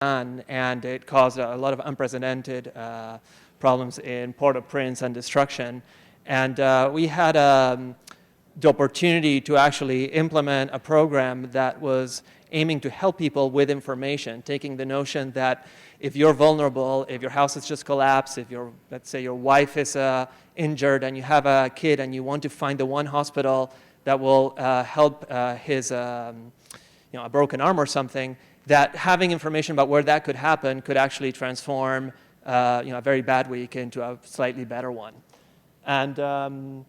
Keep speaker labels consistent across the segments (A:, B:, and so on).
A: and it caused a lot of unprecedented problems in Port-au-Prince and destruction. And we had the opportunity to actually implement a program that was aiming to help people with information, taking the notion that if you're vulnerable, if your house has just collapsed, if let's say your wife is injured and you have a kid and you want to find the one hospital that will help his, a broken arm or something, that having information about where that could happen could actually transform a very bad week into a slightly better one. And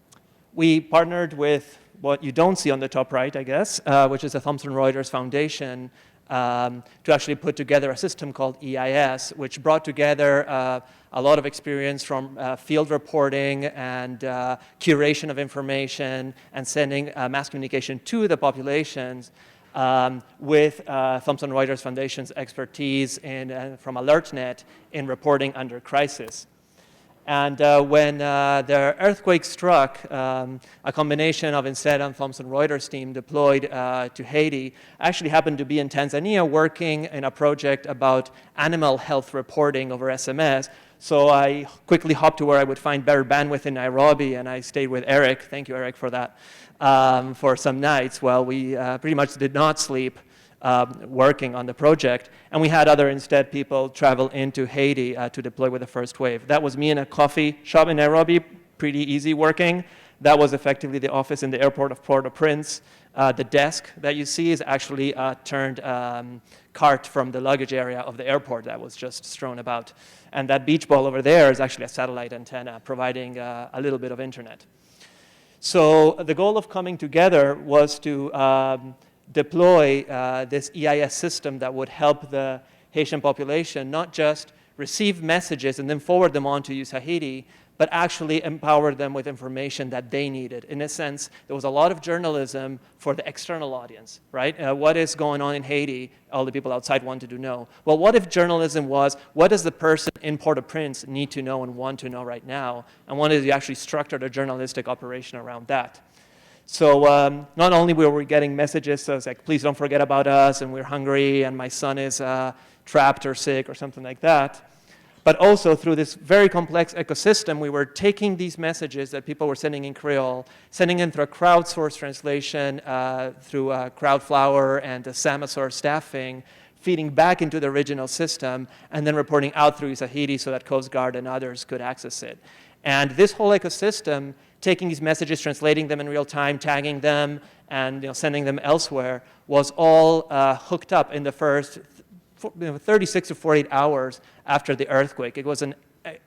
A: we partnered with what you don't see on the top right, I guess, which is the Thomson Reuters Foundation, to actually put together a system called EIS, which brought together a lot of experience from field reporting and curation of information and sending mass communication to the populations with Thomson Reuters Foundation's expertise from AlertNet in reporting under crisis. And when the earthquake struck, a combination of InSTEDD and Thomson Reuters team deployed to Haiti. I actually happened to be in Tanzania working in a project about animal health reporting over SMS. So I quickly hopped to where I would find better bandwidth in Nairobi, and I stayed with Eric. Thank you, Eric, for that, for some nights while we pretty much did not sleep. Working on the project, and we had other InSTEDD people travel into Haiti to deploy with the first wave. That was me in a coffee shop in Nairobi, pretty easy working. That was effectively the office in the airport of Port-au-Prince. The desk that you see is actually a turned cart from the luggage area of the airport that was just strewn about. And that beach ball over there is actually a satellite antenna providing a little bit of internet. So the goal of coming together was to deploy this EIS system that would help the Haitian population not just receive messages and then forward them on to USAID, but actually empower them with information that they needed. In a sense, there was a lot of journalism for the external audience, right? What is going on in Haiti? All the people outside wanted to know. Well, what if journalism was, what does the person in Port-au-Prince need to know and want to know right now? And wanted to actually structure the journalistic operation around that. So not only were we getting messages, so it's like, please don't forget about us, and we're hungry, and my son is trapped or sick or something like that, but also through this very complex ecosystem, we were taking these messages that people were sending in Creole, sending them through a crowdsourced translation, through Crowdflower and the Samasaur staffing, feeding back into the original system, and then reporting out through USAID so that Coast Guard and others could access it. And this whole ecosystem, taking these messages, translating them in real time, tagging them, and sending them elsewhere, was all hooked up in the first 36 to 48 hours after the earthquake. It was an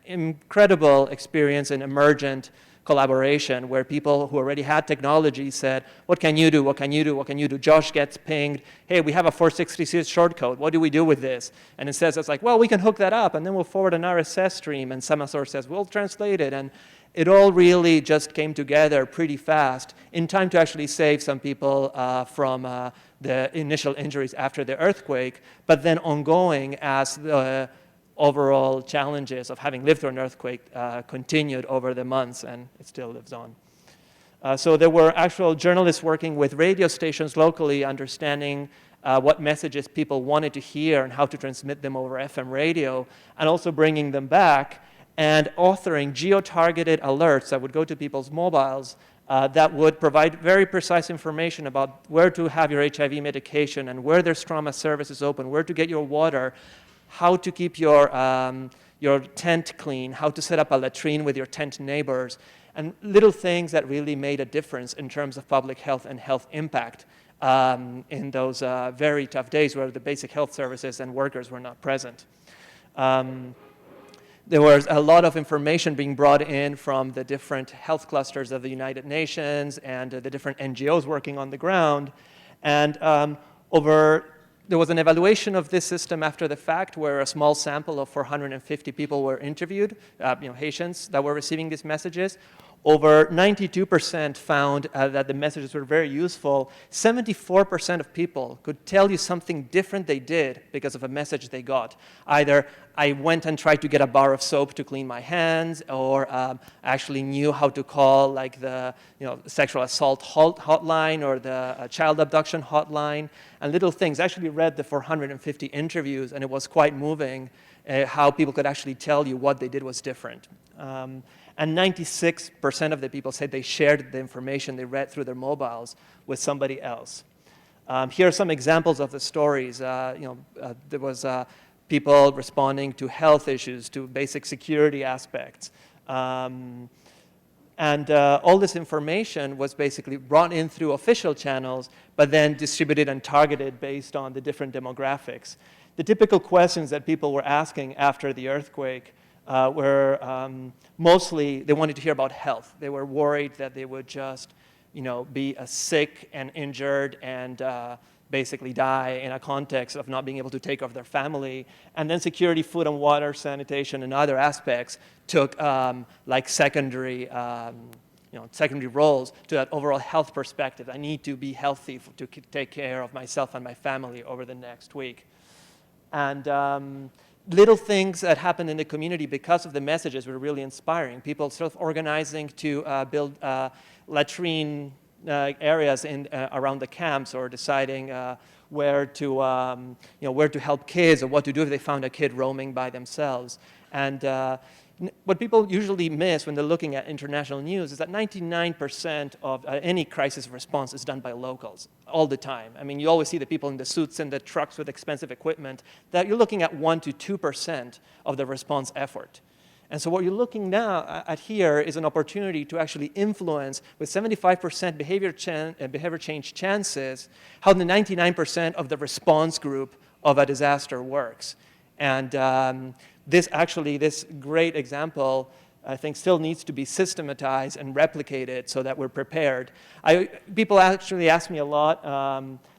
A: incredible experience in emergent collaboration where people who already had technology said, what can you do, what can you do, what can you do? Josh gets pinged, hey, we have a 466 shortcode, what do we do with this? And it says, it's like, well, we can hook that up, and then we'll forward an RSS stream, and Samasaur says, we'll translate it, and it all really just came together pretty fast in time to actually save some people from the initial injuries after the earthquake, but then ongoing as the overall challenges of having lived through an earthquake continued over the months, and it still lives on. So there were actual journalists working with radio stations locally, understanding what messages people wanted to hear and how to transmit them over FM radio, and also bringing them back and authoring geo-targeted alerts that would go to people's mobiles that would provide very precise information about where to have your HIV medication and where there's trauma services open, where to get your water, how to keep your tent clean, how to set up a latrine with your tent neighbors, and little things that really made a difference in terms of public health and health impact in those very tough days where the basic health services and workers were not present. There was a lot of information being brought in from the different health clusters of the United Nations and the different NGOs working on the ground. And there was an evaluation of this system after the fact where a small sample of 450 people were interviewed, Haitians that were receiving these messages. Over 92% found that the messages were very useful. 74% of people could tell you something different they did because of a message they got. Either I went and tried to get a bar of soap to clean my hands, or actually knew how to call like the sexual assault hotline or the child abduction hotline, and little things. I actually read the 450 interviews, and it was quite moving how people could actually tell you what they did was different. And 96% of the people said they shared the information they read through their mobiles with somebody else. Here are some examples of the stories. There was people responding to health issues, to basic security aspects. And all this information was basically brought in through official channels, but then distributed and targeted based on the different demographics. The typical questions that people were asking after the earthquake were mostly they wanted to hear about health. They were worried that they would just, be sick and injured and basically die in a context of not being able to take care of their family. And then security, food and water, sanitation, and other aspects took like secondary roles to that overall health perspective. I need to be healthy to take care of myself and my family over the next week. And little things that happened in the community because of the messages were really inspiring. People self-organizing to build latrine areas around the camps, or deciding where to help kids, or what to do if they found a kid roaming by themselves. And what people usually miss when they're looking at international news is that 99% of any crisis response is done by locals all the time. I mean, you always see the people in the suits and the trucks with expensive equipment. That you're looking at 1 to 2% of the response effort. And so what you're looking now at here is an opportunity to actually influence, with 75% behavior change chances, how the 99% of the response group of a disaster works. And this great example, I think, still needs to be systematized and replicated so that we're prepared. People actually ask me a lot,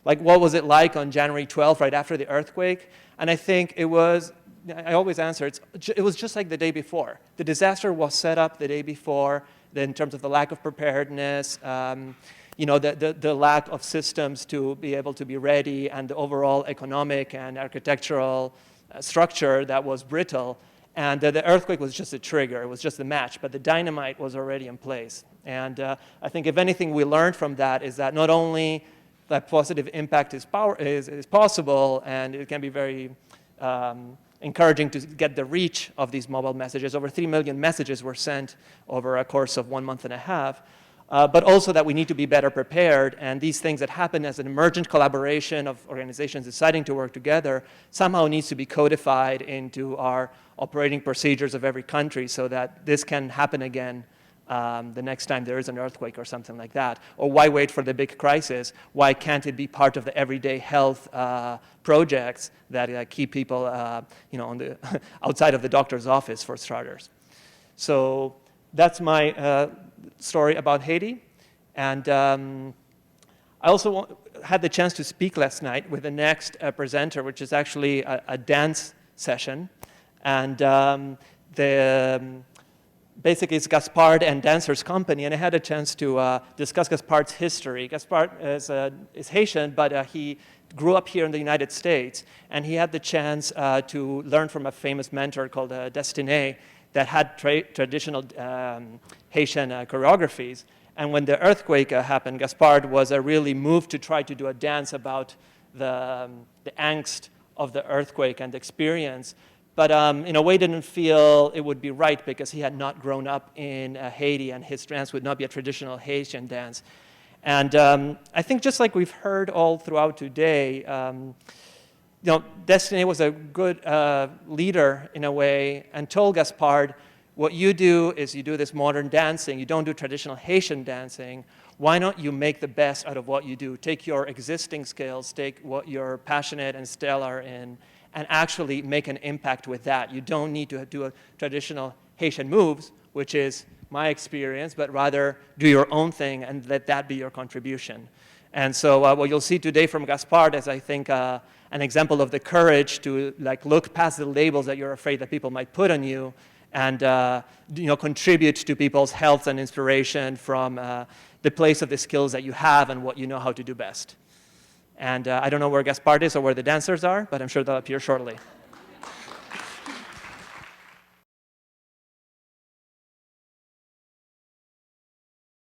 A: like, what was it like on January 12th, right after the earthquake? And I think I always answer, it was just like the day before. The disaster was set up the day before, in terms of the lack of preparedness, the lack of systems to be able to be ready, and the overall economic and architectural structure that was brittle. And the earthquake was just a trigger. It was just a match, but the dynamite was already in place. And I think if anything we learned from that is that not only that positive impact is possible, and it can be very encouraging to get the reach of these mobile messages. Over 3 million messages were sent over a course of 1.5 months. But also that we need to be better prepared, and these things that happen as an emergent collaboration of organizations deciding to work together somehow needs to be codified into our operating procedures of every country, so that this can happen again the next time there is an earthquake or something like that. Or why wait for the big crisis? Why can't it be part of the everyday health projects that keep people on the outside of the doctor's office, for starters? So that's my story about Haiti. And I also had the chance to speak last night with the next presenter, which is actually a dance session. And basically it's Gaspard and Dancers Company, and I had a chance to discuss Gaspard's history. Gaspard is Haitian, but he grew up here in the United States, and he had the chance to learn from a famous mentor called Destiné, that had traditional Haitian choreographies. And when the earthquake happened, Gaspard was really moved to try to do a dance about the angst of the earthquake and the experience. But in a way didn't feel it would be right, because he had not grown up in Haiti, and his dance would not be a traditional Haitian dance. And I think, just like we've heard all throughout today, Destiné was a good leader in a way, and told Gaspard, what you do is you do this modern dancing. You don't do traditional Haitian dancing. Why don't you make the best out of what you do? Take your existing skills, take what you're passionate and stellar in, and actually make an impact with that. You don't need to do a traditional Haitian moves, which is my experience, but rather do your own thing and let that be your contribution. And so what you'll see today from Gaspard is, I think, an example of the courage to look past the labels that you're afraid that people might put on you, and contribute to people's health and inspiration from the place of the skills that you have and what you know how to do best. And I don't know where Gaspard is or where the dancers are, but I'm sure they'll appear shortly.